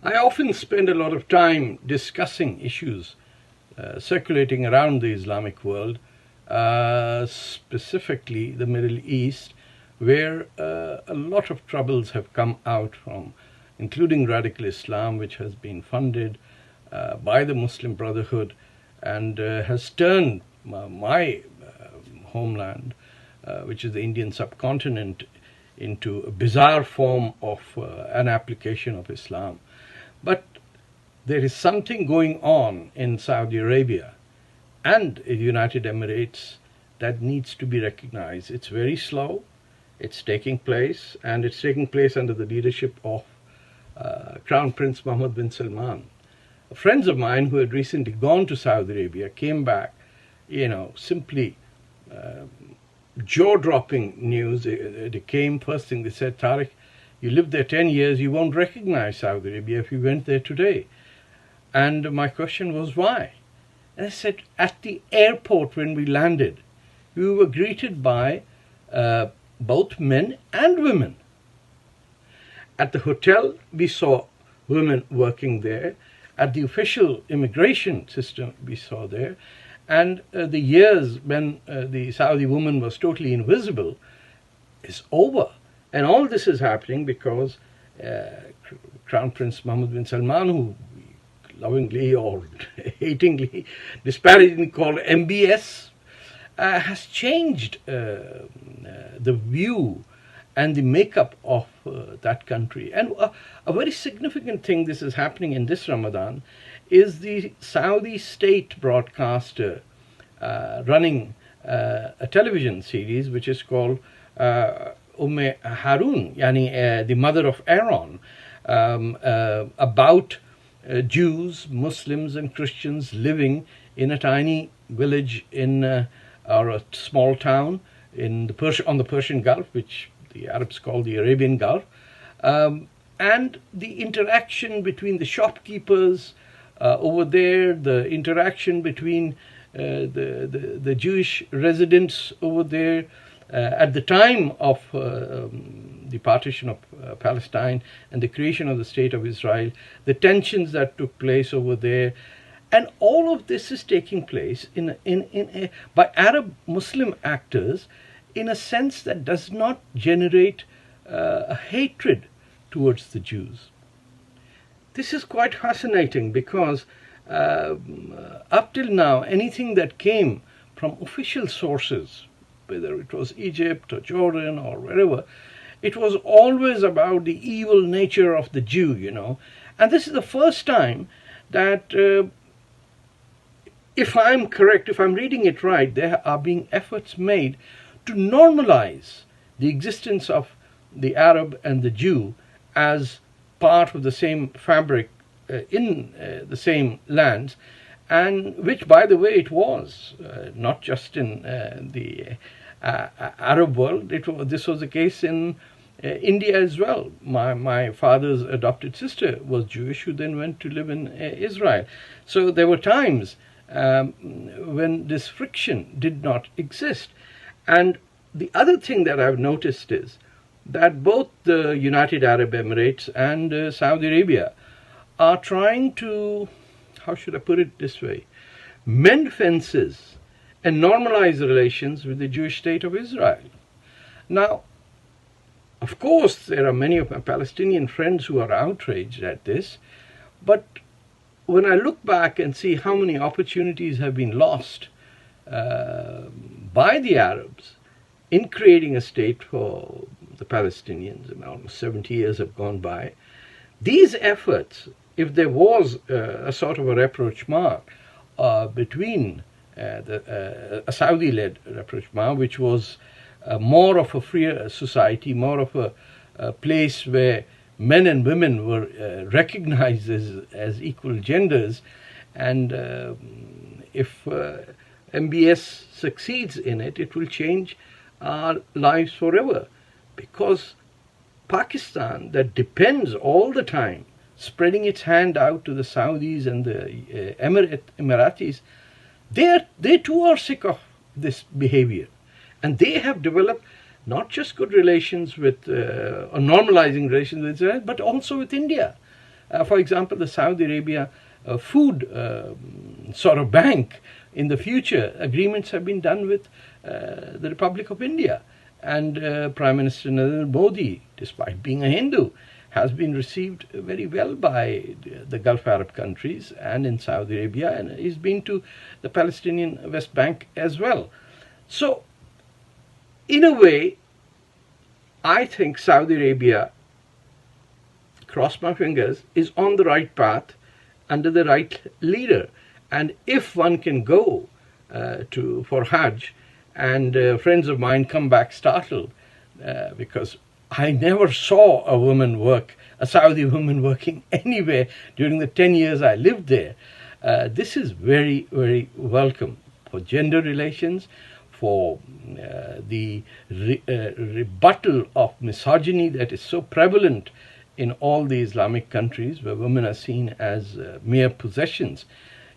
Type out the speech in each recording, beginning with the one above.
I often spend a lot of time discussing issues circulating around the Islamic world, specifically the Middle East, where a lot of troubles have come out from, including radical Islam, which has been funded by the Muslim Brotherhood and has turned my homeland, which is the Indian subcontinent, into a bizarre form of an application of Islam. But there is something going on in Saudi Arabia and the United Emirates that needs to be recognized. It's very slow, it's taking place, and it's taking place under the leadership of Crown Prince Mohammed bin Salman. Friends of mine who had recently gone to Saudi Arabia came back, simply jaw-dropping news. They came, first thing they said, Tarek, you lived there 10 years, you won't recognize Saudi Arabia if you went there today. And my question was, why? And I said, at the airport when we landed, we were greeted by both men and women. At the hotel, we saw women working there. At the official immigration system, we saw there. And the years when the Saudi woman was totally invisible is over. And all this is happening because Crown Prince Mohammed bin Salman, who we lovingly or hatingly, disparagingly called MBS, has changed the view and the makeup of that country. And a very significant thing this is happening in this Ramadan is the Saudi state broadcaster running a television series which is called Harun, the mother of Aaron, about Jews, Muslims and Christians living in a tiny village or a small town on the Persian Gulf, which the Arabs call the Arabian Gulf, and the interaction between the shopkeepers over there, the interaction between the Jewish residents over there at the time of the partition of Palestine and the creation of the State of Israel, the tensions that took place over there. And all of this is taking place by Arab Muslim actors in a sense that does not generate a hatred towards the Jews. This is quite fascinating because up till now, anything that came from official sources, whether it was Egypt or Jordan or wherever, it was always about the evil nature of the Jew, And this is the first time that, if I'm correct, if I'm reading it right, there are being efforts made to normalize the existence of the Arab and the Jew as part of the same fabric in the same lands, and which, by the way, it was not just in the Arab world. This was the case in India as well. My father's adopted sister was Jewish, who then went to live in Israel. So there were times when this friction did not exist. And the other thing that I've noticed is that both the United Arab Emirates and Saudi Arabia are trying to, how should I put it this way, mend fences and normalize relations with the Jewish state of Israel. Now, of course, there are many of my Palestinian friends who are outraged at this, but when I look back and see how many opportunities have been lost by the Arabs in creating a state for the Palestinians, and almost 70 years have gone by, these efforts, if there was a sort of a rapprochement between a Saudi-led rapprochement, which was more of a freer society, more of a place where men and women were recognized as equal genders, and if MBS succeeds in it, it will change our lives forever, because Pakistan, that depends all the time, spreading its hand out to the Saudis and the Emiratis, they too are sick of this behavior. And they have developed not just good relations with, or normalizing relations with Israel, but also with India. For example, the Saudi Arabia food sort of bank. In the future, agreements have been done with the Republic of India. And Prime Minister Narendra Modi, despite being a Hindu, has been received very well by the Gulf Arab countries and in Saudi Arabia, and he's been to the Palestinian West Bank as well. So, in a way, I think Saudi Arabia, cross my fingers, is on the right path under the right leader. And if one can go for Hajj, and friends of mine come back startled because I never saw a woman work, a Saudi woman working anywhere during the 10 years I lived there. This is very, very welcome for gender relations, for the rebuttal of misogyny that is so prevalent in all the Islamic countries where women are seen as mere possessions.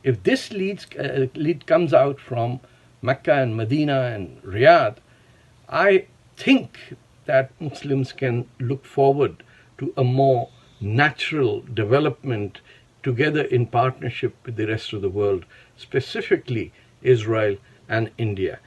If this lead comes out from Mecca and Medina and Riyadh, I think that Muslims can look forward to a more natural development together in partnership with the rest of the world, specifically Israel and India.